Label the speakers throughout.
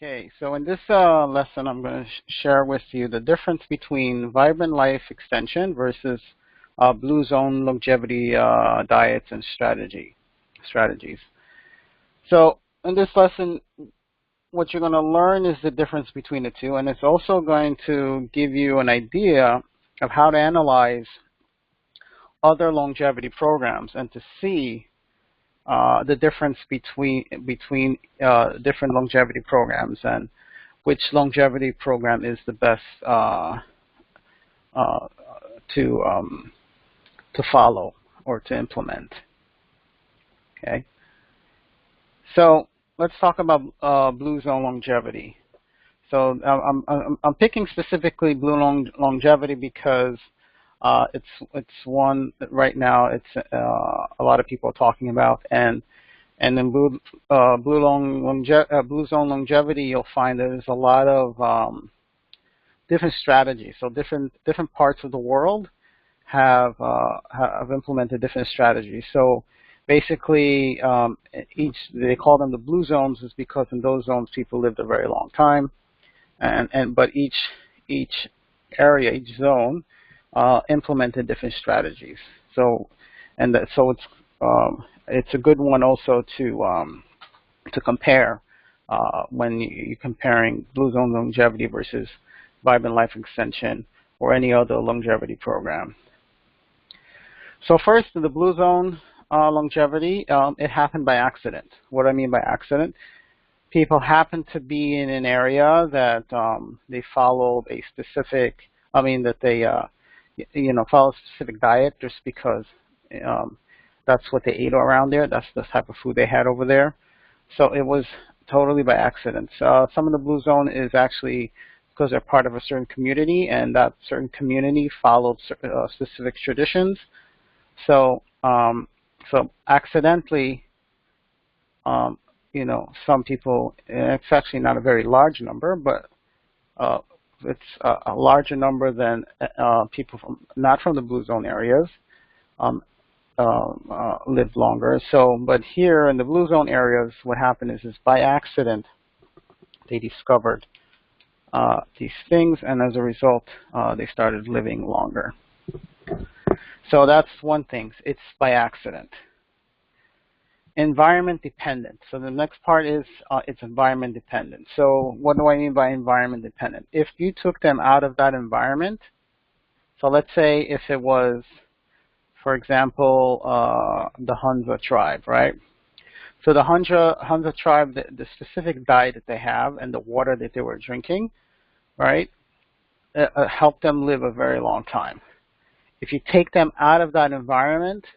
Speaker 1: Okay, so in this lesson, I'm going to share with you the difference between vibrant life extension versus blue zone longevity diets and strategies. So in this lesson, what you're going to learn is the difference between the two, and it's also going to give you an idea of how to analyze other longevity programs and to see the difference between different longevity programs and which longevity program is the best to follow or to implement. Okay, so let's talk about blue zone longevity. So I'm picking specifically blue longevity because it's one that right now it's a lot of people are talking about, and in blue zone longevity, you'll find there's a lot of different strategies. So different parts of the world have implemented different strategies. So basically, they call them the blue zones is because in those zones people lived a very long time, but each area, each zone implemented different strategies. So it's a good one also to compare when you're comparing blue zone longevity versus vibrant life extension or any other longevity program. So first, the blue zone longevity, it happened by accident. What do I mean by accident? People happen to be in an area that they followed a specific, follow a specific diet just because that's what they ate around there. That's the type of food they had over there. So it was totally by accident. Some of the blue zone is actually because they're part of a certain community, and that certain community followed specific traditions. So accidentally, some people, it's actually not a very large number, but it's a larger number than people not from the blue zone areas lived longer. But here in the blue zone areas, what happened is by accident they discovered these things, and as a result, they started living longer. So that's one thing. It's by accident. Environment dependent. So the next part is it's environment dependent. So what do I mean by environment dependent? If you took them out of that environment, so let's say if it was, for example, the Hunza tribe, right? So the Hunza tribe, the specific diet that they have and the water that they were drinking, right, helped them live a very long time. If you take them out of that environment,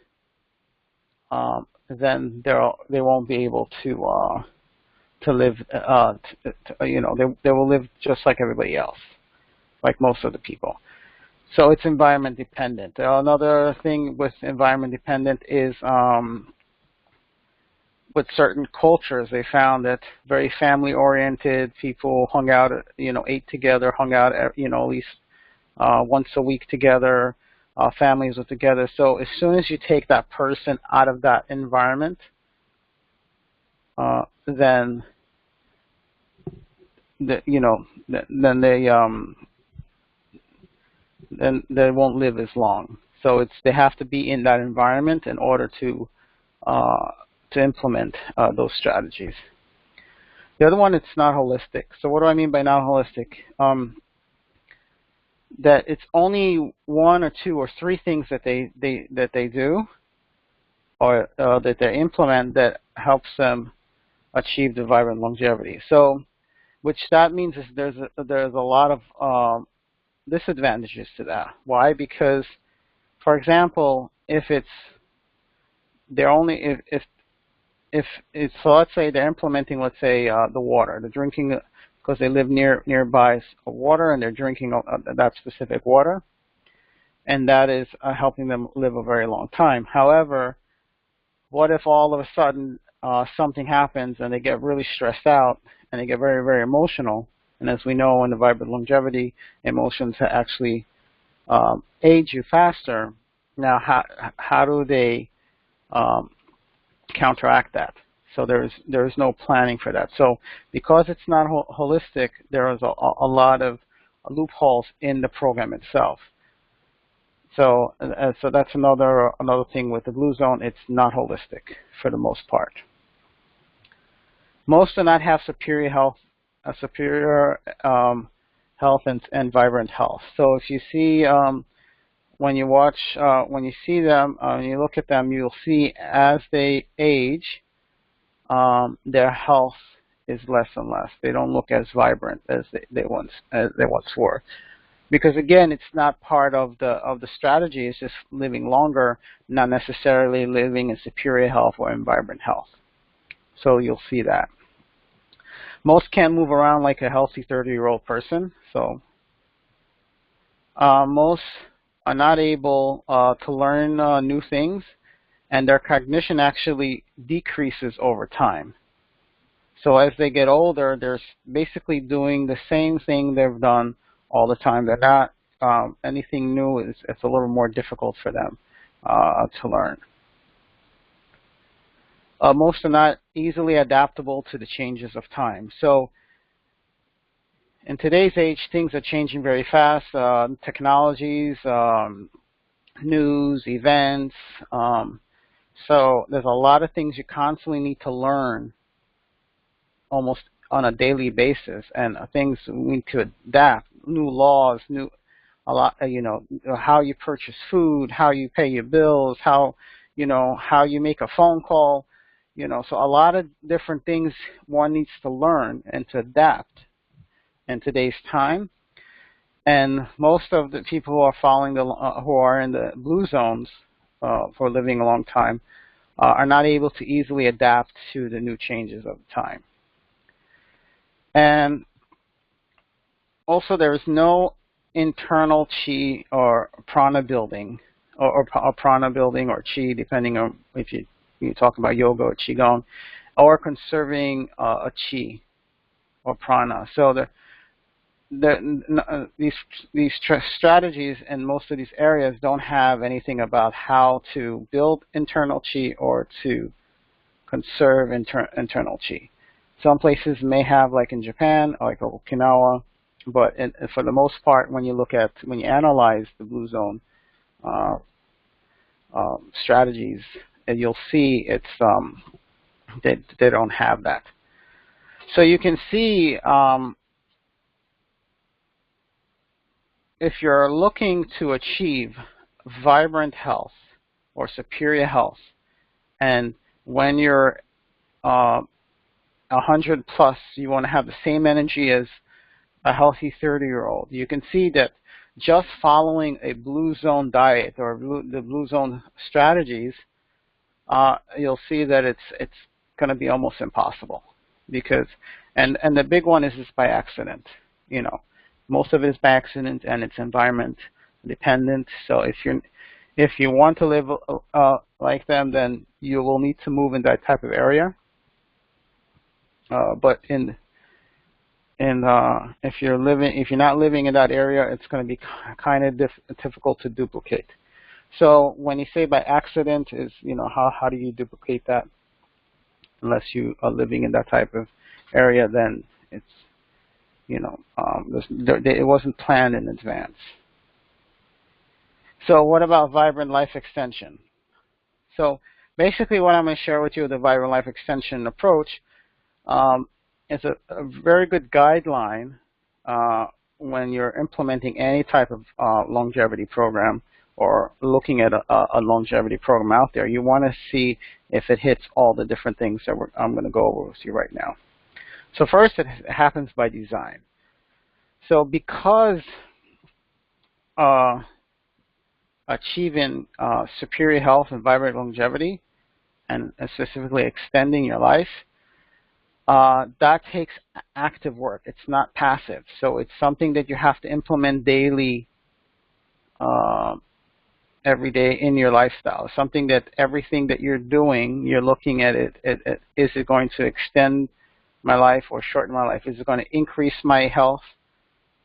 Speaker 1: then they won't be able to live. They will live just like everybody else, like most of the people. So it's environment dependent. Another thing with environment dependent is with certain cultures, they found that very family-oriented people hung out, ate together, hung out, at least once a week together. Families were together. So as soon as you take that person out of that environment, then they won't live as long. So they have to be in that environment in order to implement those strategies. The other one, it's not holistic. So what do I mean by not holistic? That it's only one or two or three things that they do or that they implement that helps them achieve the vibrant longevity. So, which that means is there's a lot of disadvantages to that. Why? Because, for example, if so let's say they're implementing, let's say the water, the drinking, because they live nearby water and they're drinking that specific water, and that is helping them live a very long time. However, what if all of a sudden something happens and they get really stressed out and they get very, very emotional? And as we know in the vibrant longevity, emotions actually age you faster. Now, how do they counteract that? So there's no planning for that. So because it's not holistic, there is a lot of loopholes in the program itself. So so that's another thing with the Blue Zone. It's not holistic for the most part. Most do not have superior health, health and vibrant health. So if you see when you watch, when you see them, when you look at them, you'll see as they age, their health is less and less. They don't look as vibrant as they once were, because again, it's not part of the strategy. It's just living longer, not necessarily living in superior health or in vibrant health. So you'll see that. Most can't move around like a healthy 30-year-old person. So most are not able to learn new things, and their cognition actually decreases over time. So as they get older, they're basically doing the same thing they've done all the time. They're not anything new. It's a little more difficult for them to learn. Most are not easily adaptable to the changes of time. So in today's age, things are changing very fast. Technologies, news, events. So there's a lot of things you constantly need to learn almost on a daily basis, and things we need to adapt. New laws, how you purchase food, how you pay your bills, how you make a phone call. So a lot of different things one needs to learn and to adapt in today's time. And most of the people who are following who are in the blue zones for living a long time are not able to easily adapt to the new changes of the time. And also, there is no internal chi or prana building, or prana building or chi, depending on if you're talking about yoga or qigong, or conserving a chi or prana. So these strategies in most of these areas don't have anything about how to build internal chi or to conserve internal chi. Some places may have, like in Japan, like Okinawa, but for the most part, when you analyze the blue zone strategies, and you'll see it's they don't have that. So you can see if you're looking to achieve vibrant health or superior health, and when you're 100 plus, you want to have the same energy as a healthy 30-year-old. You can see that just following a blue zone diet or the blue zone strategies, you'll see that it's going to be almost impossible, because and the big one is by accident. Most of it is by accident, and it's environment dependent. So if you want to live like them, then you will need to move in that type of area. But if you're not living in that area, it's going to be kind of difficult to duplicate. So when you say by accident, is how do you duplicate that? Unless you are living in that type of area, then it's it wasn't planned in advance. So what about vibrant life extension? So basically, what I'm going to share with you, the vibrant life extension approach, is a very good guideline when you're implementing any type of longevity program or looking at a longevity program out there. You want to see if it hits all the different things that I'm going to go over with you right now. So first, it happens by design. So because achieving superior health and vibrant longevity, and specifically extending your life, that takes active work. It's not passive. So it's something that you have to implement daily, every day in your lifestyle. Something that everything that you're doing, you're looking at it, is it going to extend my life or shorten my life? Is it going to increase my health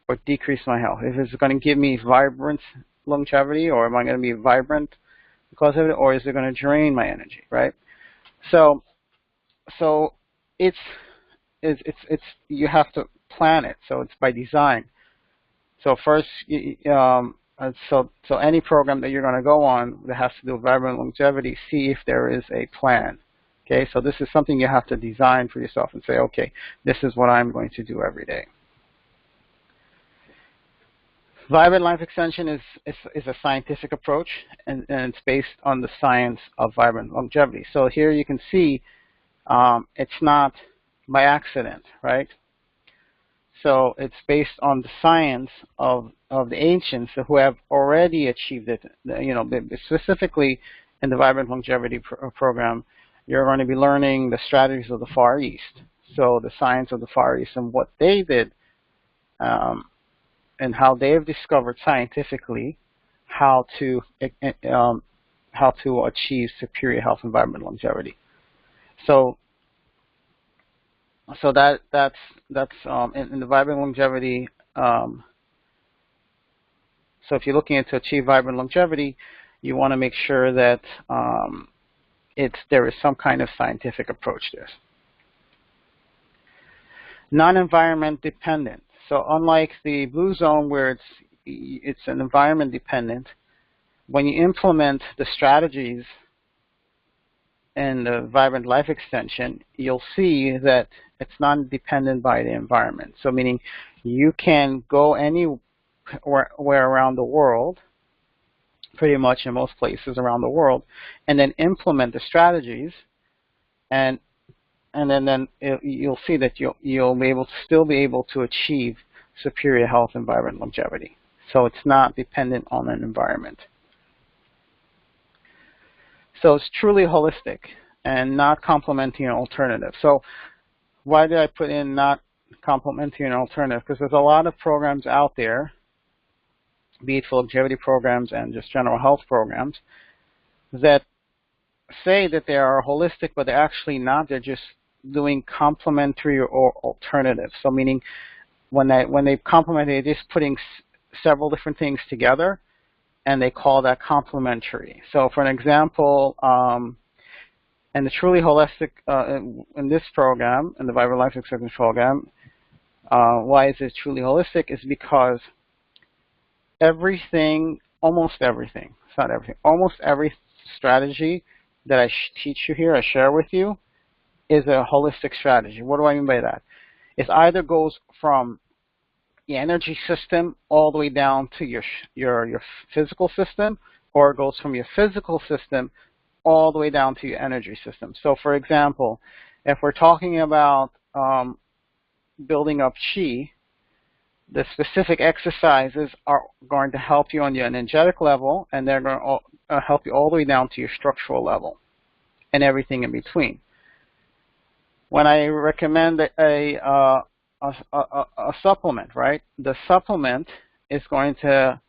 Speaker 1: or decrease my health? Is it going to give me vibrant longevity, or am I going to be vibrant because of it, or is it going to drain my energy, right? So so it's you have to plan it. So it's by design. So first, so any program that you're going to go on that has to do with vibrant longevity, see if there is a plan. Okay, so this is something you have to design for yourself and say, okay, this is what I'm going to do every day. Vibrant life extension is a scientific approach, and it's based on the science of vibrant longevity. So here you can see it's not by accident, right? So it's based on the science of the ancients who have already achieved it. You know, specifically in the Vibrant Longevity program, you're going to be learning the strategies of the Far East. So the science of the Far East and what they did, and how they have discovered scientifically how to achieve superior health and vibrant longevity. So that's in the vibrant longevity. So if you're looking to achieve vibrant longevity, you want to make sure that there is some kind of scientific approach there. Non-environment dependent. So unlike the blue zone where it's an environment dependent, when you implement the strategies in the vibrant life extension, you'll see that it's not dependent by the environment. So meaning you can go anywhere around the world, pretty much in most places around the world, and then implement the strategies, and then you'll see that you'll be able to still be able to achieve superior health and vibrant longevity. So it's not dependent on an environment. So it's truly holistic and not complementing an alternative. So why did I put in not complementing an alternative? Because there's a lot of programs out there, be it for longevity programs and just general health programs, that say that they are holistic, but they're actually not. They're just doing complementary or alternative. So meaning when they complement, they're just putting several different things together, and they call that complementary. So for an example, in the truly holistic, in this program, in the Vibrant Life Extension program, why is it truly holistic? Is because everything, almost everything, it's not everything, almost every strategy that I teach you here, I share with you, is a holistic strategy. What do I mean by that? It either goes from the energy system all the way down to your physical system, or it goes from your physical system all the way down to your energy system. So for example, if we're talking about building up chi, the specific exercises are going to help you on your energetic level, and they're going to help you all the way down to your structural level and everything in between. When I recommend a supplement, right, the supplement is going to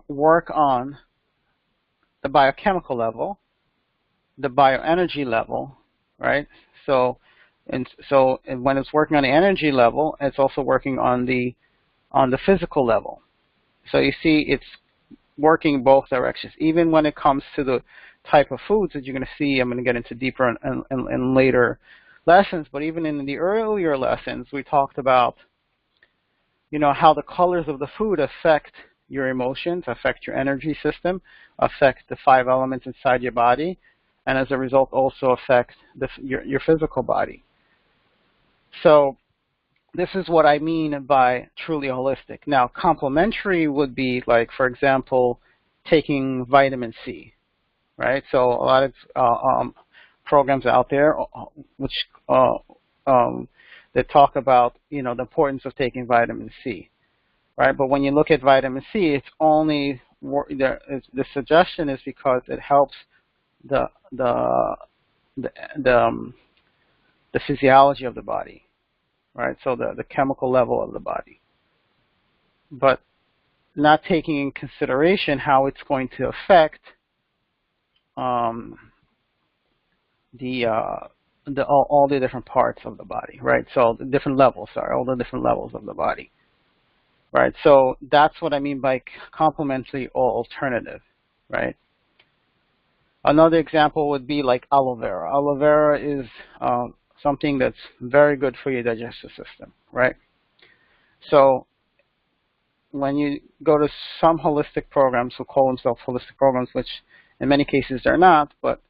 Speaker 1: work on the biochemical level, the bioenergy level, right? So when it's working on the energy level, it's also working on the physical level. So you see, it's working both directions. Even when it comes to the type of foods that you're going to see, I'm going to get into deeper in later lessons. But even in the earlier lessons, we talked about, you know, how the colors of the food affect your emotions, affect your energy system, affect the 5 elements inside your body, and as a result also affect your physical body. So this is what I mean by truly holistic. Now, complementary would be like, for example, taking vitamin C, right? So a lot of programs out there which that talk about, you know, the importance of taking vitamin C, right? But when you look at vitamin C, it's only the suggestion is because it helps the physiology of the body, right? So the chemical level of the body, but not taking in consideration how it's going to affect all the different parts of the body, right? So the different levels, all the different levels of the body, right? So that's what I mean by complementary or alternative, right? Another example would be like aloe vera. Aloe vera is something that's very good for your digestive system, right? So when you go to some holistic programs who call themselves holistic programs, which in many cases they're not, but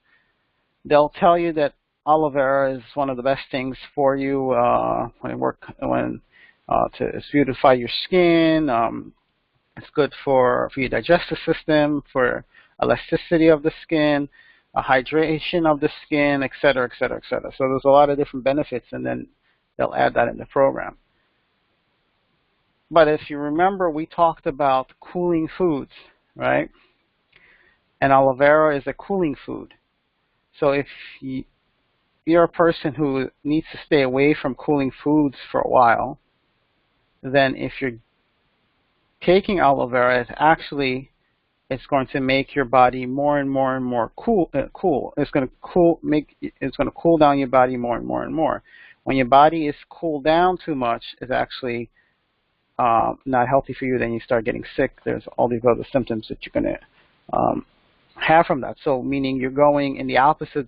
Speaker 1: they'll tell you that aloe vera is one of the best things for you to beautify your skin. It's good for your digestive system, for elasticity of the skin, hydration of the skin, et cetera, et cetera, et cetera. So there's a lot of different benefits, and then they'll add that in the program. But if you remember, we talked about cooling foods, right? And aloe vera is a cooling food. So if you're a person who needs to stay away from cooling foods for a while, then if you're taking aloe vera, it's going to make your body more and more and more cool. It's going to cool down your body more and more and more. When your body is cooled down too much, it's actually not healthy for you. Then you start getting sick. There's all these other symptoms that you're going to have from that. So meaning you're going in the opposite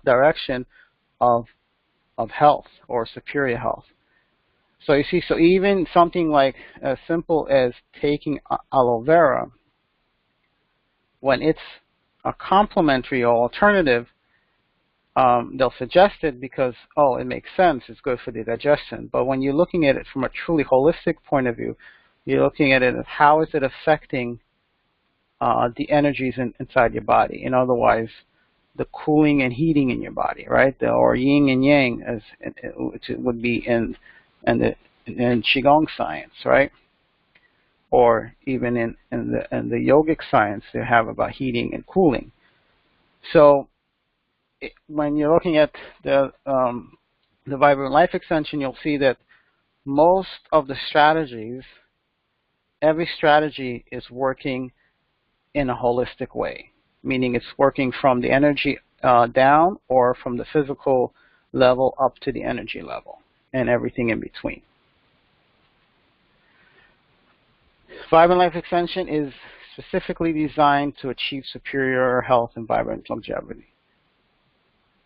Speaker 1: direction of health or superior health. So you see, so even something like as simple as taking aloe vera, when it's a complementary or alternative, they'll suggest it because, oh, it makes sense, it's good for the digestion. But when you're looking at it from a truly holistic point of view, you're looking at it as how is it affecting the energies inside your body. In other words, the cooling and heating in your body, right? Or yin and yang, as which would be in Qigong science, right? Or even in the yogic science, they have about heating and cooling. So when you're looking at the Vibrant Life Extension, you'll see that most of the strategies, every strategy is working in a holistic way, meaning it's working from the energy down or from the physical level up to the energy level and everything in between. Vibrant Life Extension is specifically designed to achieve superior health and vibrant longevity.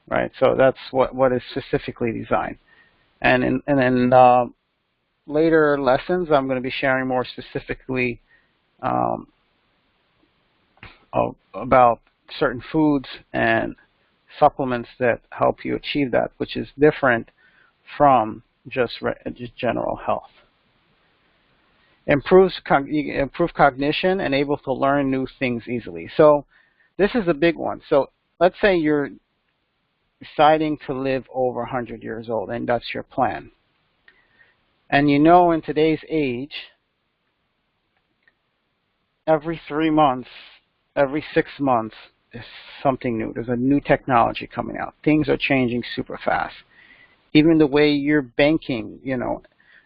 Speaker 1: Right, so that's what is specifically designed. And in later lessons, I'm going to be sharing more specifically about certain foods and supplements that help you achieve that, which is different from just general health. Improve cognition and able to learn new things easily. So this is a big one. So let's say you're deciding to live over 100 years old, and that's your plan. And you know, in today's age, every 3 months, every 6 months, there's something new. There's a new technology coming out. Things are changing super fast. Even the way you're banking, you know,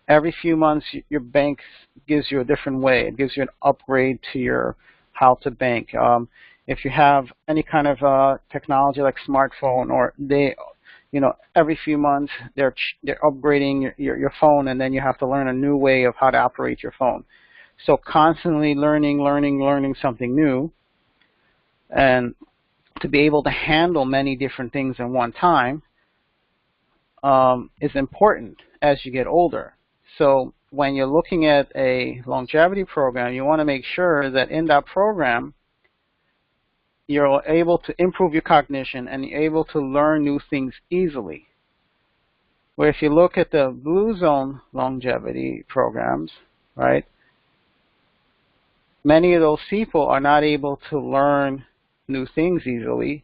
Speaker 1: every few months your bank gives you a different way. It gives you an upgrade to your how to bank. If you have any kind of technology like smartphone, or every few months they're upgrading your phone, and then you have to learn a new way of how to operate your phone. So constantly learning something new, and to be able to handle many different things at one time is important as you get older. So when you're looking at a longevity program, you want to make sure that in that program you're able to improve your cognition and you're able to learn new things easily. Where if you look at the Blue Zone longevity programs, right, many of those people are not able to learn new things easily.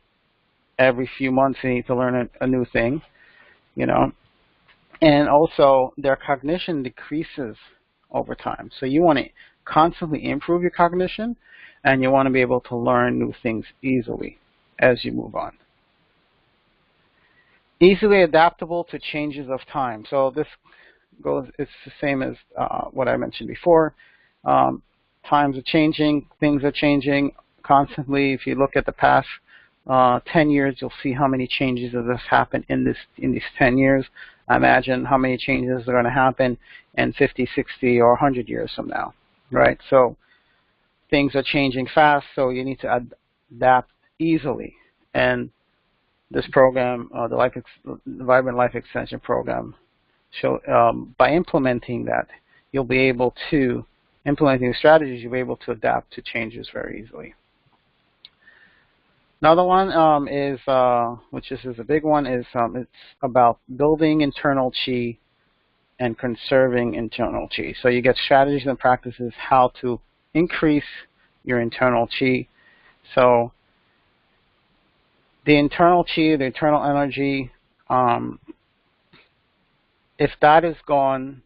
Speaker 1: Every few months they need to learn a new thing, you know. And also their cognition decreases over time. So you want to constantly improve your cognition, and you want to be able to learn new things easily as you move on. Easily adaptable to changes of time. So this it's the same as what I mentioned before. Times are changing, things are changing constantly. If you look at the past 10 years, you'll see how many changes have happened in these 10 years. Imagine how many changes are going to happen in 50, 60, or 100 years from now, right? So things are changing fast, so you need to adapt easily. And this program, the Vibrant Life Extension program, by implementing that, you'll be able to, implementing strategies, you'll be able to adapt to changes very easily. Another one is, which is a big one, is it's about building internal chi and conserving internal chi. So you get strategies and practices how to increase your internal chi. So the internal chi, the internal energy, if that is gone,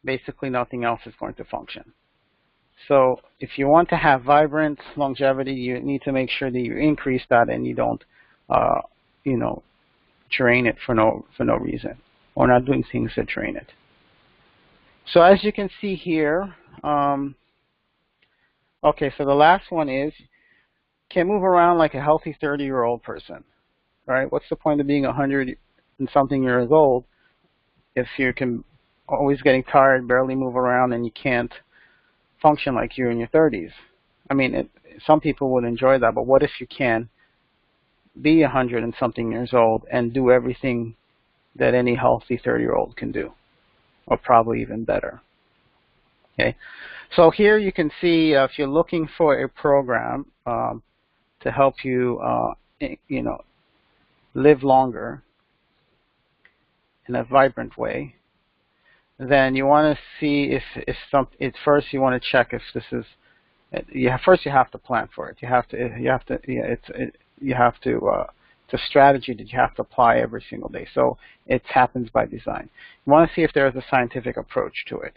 Speaker 1: basically nothing else is going to function. So if you want to have vibrant longevity, you need to make sure that you increase that and you don't, drain it for no reason, or not doing things that drain it. So as you can see here, okay, so the last one is, can move around like a healthy 30-year-old person, right? What's the point of being 100 and something years old if you can always getting tired, barely move around, and you can't function like you're in your 30s? I mean, some people would enjoy that, but what if you can be 100 and something years old and do everything that any healthy 30-year-old can do, or probably even better? Okay, so here you can see if you're looking for a program to help you, live longer in a vibrant way, then you want to see if first you want to check if this is, first you have to plan for it. It's a strategy that you have to apply every single day. So it happens by design. You want to see if there is a scientific approach to it.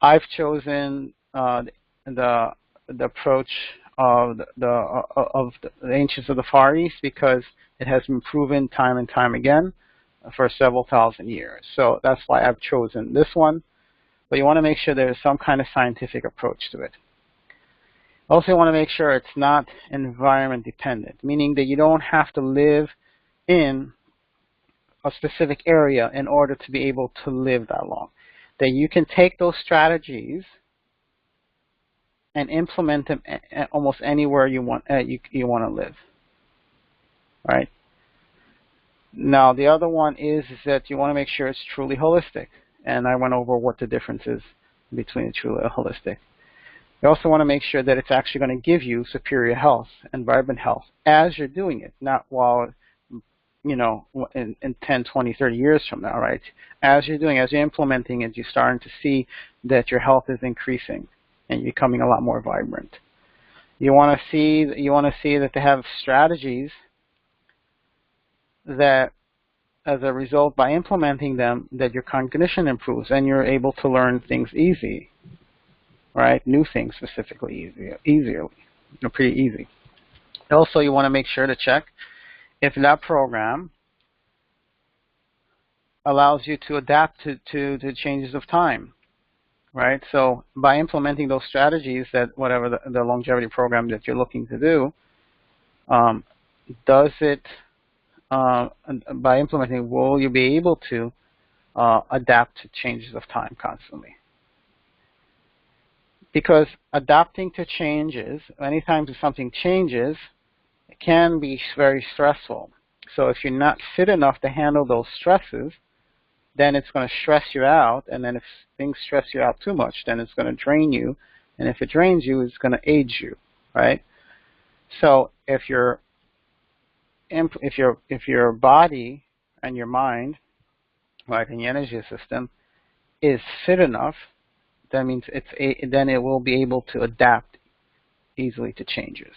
Speaker 1: I've chosen the approach of the ancients of the Far East because it has been proven time and time again for several thousand years. So that's why I've chosen this one. But you want to make sure there's some kind of scientific approach to it. Also, you want to make sure it's not environment dependent, meaning that you don't have to live in a specific area in order to be able to live that long. That you can take those strategies and implement them almost anywhere you want to live. Right? Now, the other one is that you want to make sure it's truly holistic. And I went over what the difference is between truly holistic. You also want to make sure that it's actually going to give you superior health and vibrant health as you're doing it, not while, in 10, 20, 30 years from now, right? As you're doing, as you're implementing it, you're starting to see that your health is increasing and you're becoming a lot more vibrant. You want to see that they have strategies that, as a result, by implementing them, that your cognition improves and you're able to learn things easy, right? New things specifically easier, pretty easy. Also, you want to make sure to check if that program allows you to adapt to the changes of time, right? So by implementing those strategies, that whatever the longevity program that you're looking to do, does it, by implementing, will you be able to adapt to changes of time constantly? Because adapting to changes, anytime something changes, it can be very stressful. So if you're not fit enough to handle those stresses, then it's going to stress you out. And then if things stress you out too much, then it's going to drain you. And if it drains you, it's going to age you, right? So if your body and your mind, right, and your energy system is fit enough, that means then it will be able to adapt easily to changes.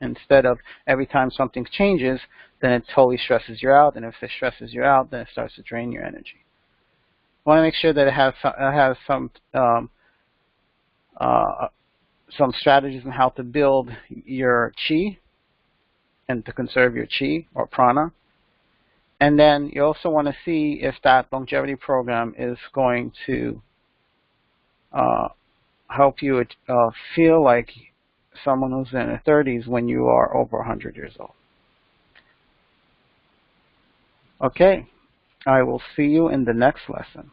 Speaker 1: Instead of every time something changes, then it totally stresses you out, and if it stresses you out, then it starts to drain your energy. You want to make sure that it has some strategies on how to build your chi and to conserve your chi or prana. And then you also want to see if that longevity program is going to help you feel like someone who's in their 30s when you are over 100 years old. Okay, I will see you in the next lesson.